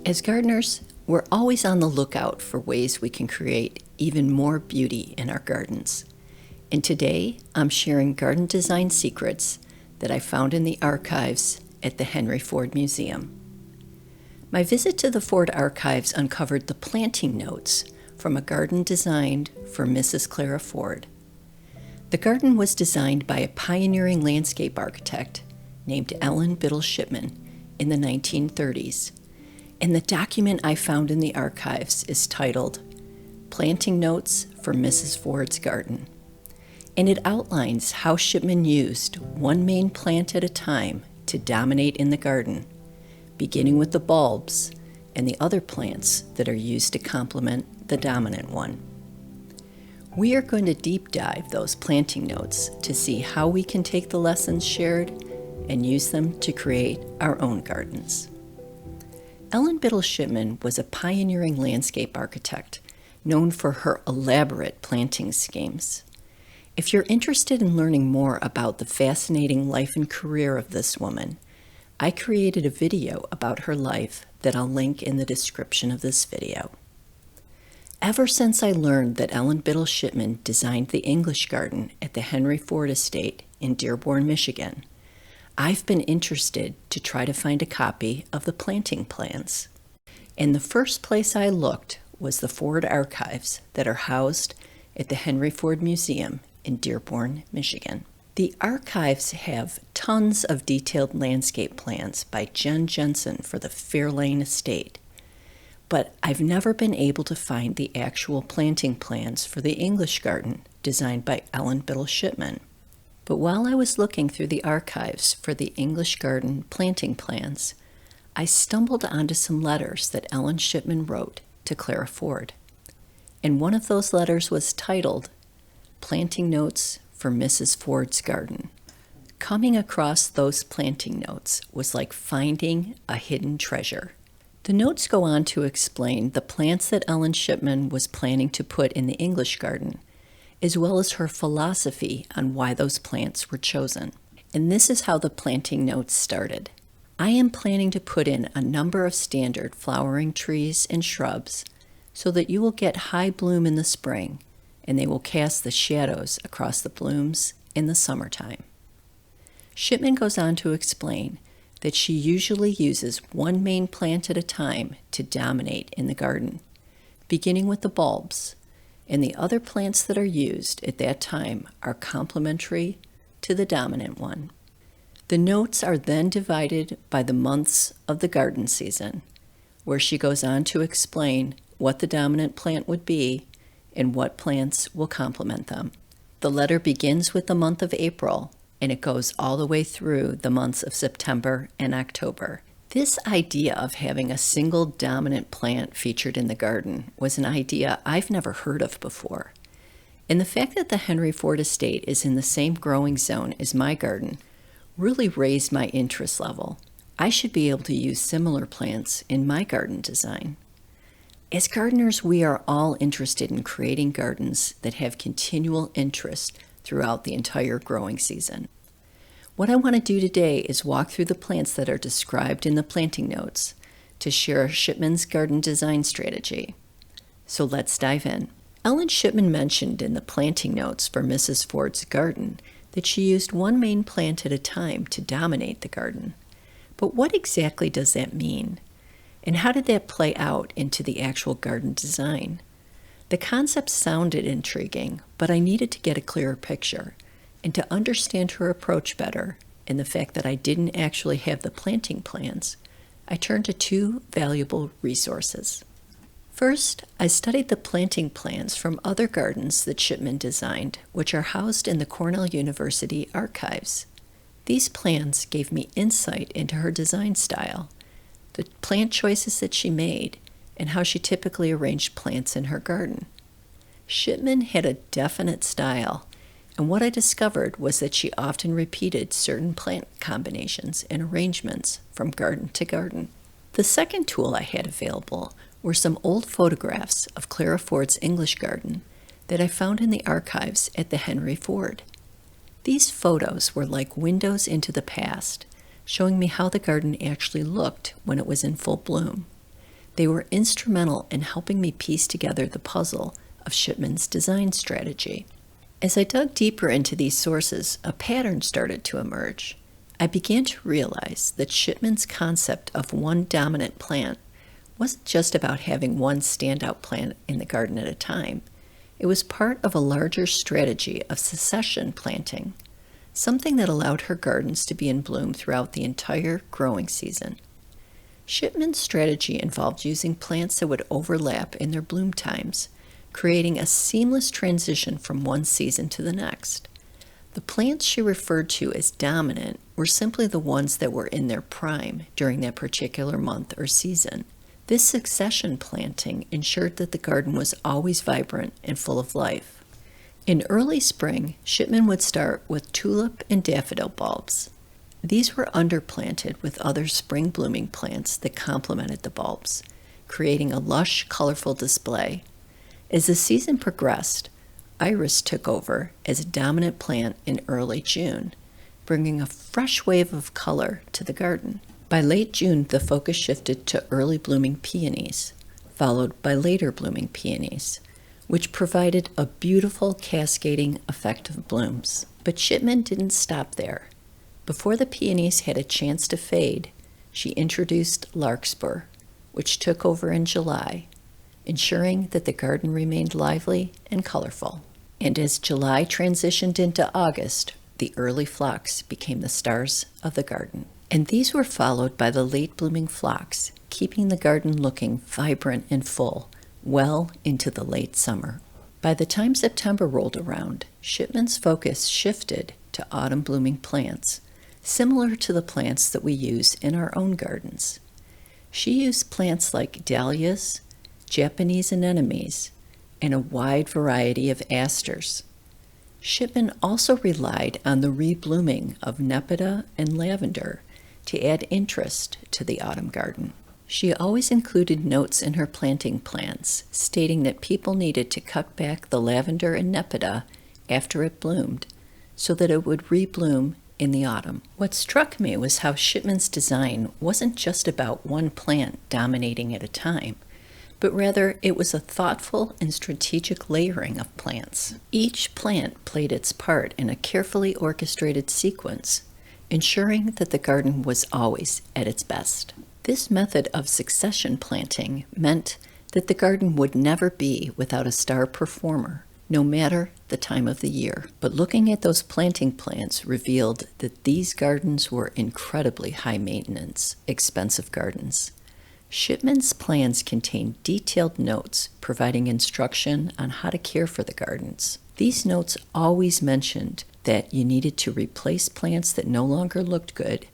As gardeners, we're always on the lookout for ways we can create even more beauty in our gardens. And today, I'm sharing garden design secrets that I found in the archives at the Henry Ford Museum. My visit to the Ford archives uncovered the planting notes from a garden designed for Mrs. Clara Ford. The garden was designed by a pioneering landscape architect named Ellen Biddle Shipman in the 1930s. And the document I found in the archives is titled Planting Notes for Mrs. Ford's Garden. And it outlines how Shipman used one main plant at a time to dominate in the garden, beginning with the bulbs and the other plants that are used to complement the dominant one. We are going to deep dive those planting notes to see how we can take the lessons shared and use them to create our own gardens. Ellen Biddle Shipman was a pioneering landscape architect known for her elaborate planting schemes. If you're interested in learning more about the fascinating life and career of this woman, I created a video about her life that I'll link in the description of this video. Ever since I learned that Ellen Biddle Shipman designed the English garden at the Henry Ford estate in Dearborn, Michigan, I've been interested to try to find a copy of the planting plans. And the first place I looked was the Ford archives that are housed at the Henry Ford Museum in Dearborn, Michigan. The archives have tons of detailed landscape plans by Jen Jensen for the Fairlane estate, but I've never been able to find the actual planting plans for the English garden designed by Ellen Biddle Shipman. But while I was looking through the archives for the English garden planting plans, I stumbled onto some letters that Ellen Shipman wrote to Clara Ford. And one of those letters was titled, Planting Notes for Mrs. Ford's Garden. Coming across those planting notes was like finding a hidden treasure. The notes go on to explain the plants that Ellen Shipman was planning to put in the English garden, as well as her philosophy on why those plants were chosen. And this is how the planting notes started. I am planning to put in a number of standard flowering trees and shrubs so that you will get high bloom in the spring and they will cast the shadows across the blooms in the summertime. Shipman goes on to explain that she usually uses one main plant at a time to dominate in the garden, beginning with the bulbs, and the other plants that are used at that time are complementary to the dominant one. The notes are then divided by the months of the garden season, where she goes on to explain what the dominant plant would be and what plants will complement them. The letter begins with the month of April, and it goes all the way through the months of September and October. This idea of having a single dominant plant featured in the garden was an idea I've never heard of before. And the fact that the Henry Ford estate is in the same growing zone as my garden really raised my interest level. I should be able to use similar plants in my garden design. As gardeners, we are all interested in creating gardens that have continual interest throughout the entire growing season. What I want to do today is walk through the plants that are described in the planting notes to share Shipman's garden design strategy. So let's dive in. Ellen Shipman mentioned in the planting notes for Mrs. Ford's garden that she used one main plant at a time to dominate the garden. But what exactly does that mean? And how did that play out into the actual garden design? The concept sounded intriguing, but I needed to get a clearer picture and to understand her approach better, and the fact that I didn't actually have the planting plans, I turned to two valuable resources. First, I studied the planting plans from other gardens that Shipman designed, which are housed in the Cornell University archives. These plans gave me insight into her design style, the plant choices that she made, and how she typically arranged plants in her garden. Shipman had a definite style, and what I discovered was that she often repeated certain plant combinations and arrangements from garden to garden. The second tool I had available were some old photographs of Clara Ford's English garden that I found in the archives at the Henry Ford. These photos were like windows into the past, showing me how the garden actually looked when it was in full bloom. They were instrumental in helping me piece together the puzzle of Shipman's design strategy. As I dug deeper into these sources, a pattern started to emerge. I began to realize that Shipman's concept of one dominant plant wasn't just about having one standout plant in the garden at a time. It was part of a larger strategy of succession planting, something that allowed her gardens to be in bloom throughout the entire growing season. Shipman's strategy involved using plants that would overlap in their bloom times, creating a seamless transition from one season to the next. The plants she referred to as dominant were simply the ones that were in their prime during that particular month or season. This succession planting ensured that the garden was always vibrant and full of life. In early spring, Shipman would start with tulip and daffodil bulbs. These were underplanted with other spring blooming plants that complemented the bulbs, creating a lush, colorful display. As the season progressed, iris took over as a dominant plant in early June, bringing a fresh wave of color to the garden. By late June, the focus shifted to early blooming peonies, followed by later blooming peonies, which provided a beautiful cascading effect of blooms. But Shipman didn't stop there. Before the peonies had a chance to fade, she introduced larkspur, which took over in July, ensuring that the garden remained lively and colorful. And as July transitioned into August, the early phlox became the stars of the garden. And these were followed by the late blooming phlox, keeping the garden looking vibrant and full well into the late summer. By the time September rolled around, Shipman's focus shifted to autumn blooming plants, similar to the plants that we use in our own gardens. She used plants like dahlias, Japanese anemones, and a wide variety of asters. Shipman also relied on the reblooming of nepeta and lavender to add interest to the autumn garden. She always included notes in her planting plans stating that people needed to cut back the lavender and nepeta after it bloomed so that it would rebloom in the autumn. What struck me was how Shipman's design wasn't just about one plant dominating at a time, but rather it was a thoughtful and strategic layering of plants. Each plant played its part in a carefully orchestrated sequence, ensuring that the garden was always at its best. This method of succession planting meant that the garden would never be without a star performer, no matter the time of the year. But looking at those planting plans revealed that these gardens were incredibly high maintenance, expensive gardens. Shipman's plans contained detailed notes providing instruction on how to care for the gardens. These notes always mentioned that you needed to replace plants that no longer looked good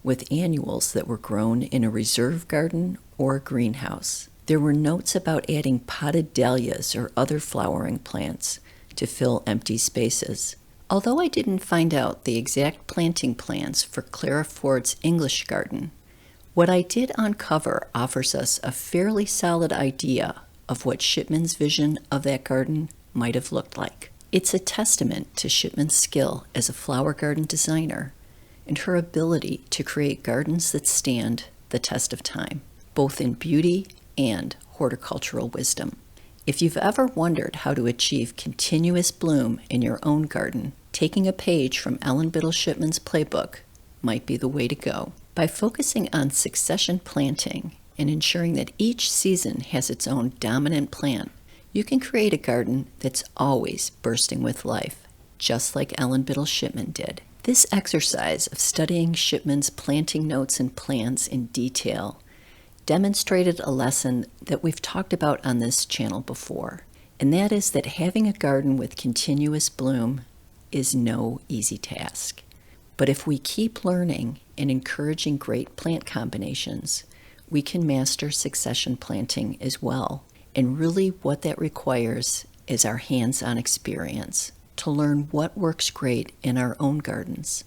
with annuals that were grown in a reserve garden or a greenhouse. There were notes about adding potted dahlias or other flowering plants to fill empty spaces. Although I didn't find out the exact planting plans for Clara Ford's English garden, what I did uncover offers us a fairly solid idea of what Shipman's vision of that garden might have looked like. It's a testament to Shipman's skill as a flower garden designer and her ability to create gardens that stand the test of time, both in beauty and horticultural wisdom. If you've ever wondered how to achieve continuous bloom in your own garden, taking a page from Ellen Biddle Shipman's playbook might be the way to go. By focusing on succession planting and ensuring that each season has its own dominant plant, you can create a garden that's always bursting with life, just like Ellen Biddle Shipman did. This exercise of studying Shipman's planting notes and plans in detail demonstrated a lesson that we've talked about on this channel before, and that is that having a garden with continuous bloom is no easy task. But if we keep learning and encouraging great plant combinations, we can master succession planting as well. And really what that requires is our hands-on experience to learn what works great in our own gardens.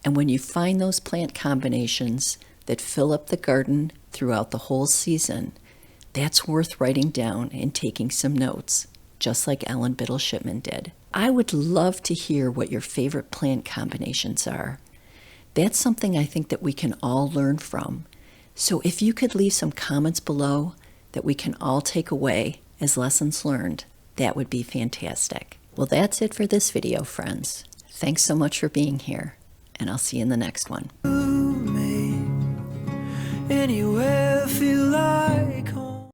And when you find those plant combinations that fill up the garden throughout the whole season, that's worth writing down and taking some notes, just like Ellen Biddle Shipman did. I would love to hear what your favorite plant combinations are. That's something I think that we can all learn from. So if you could leave some comments below, that we can all take away as lessons learned, that would be fantastic. Well, that's it for this video, friends. Thanks so much for being here, and I'll see you in the next one. Anywhere feels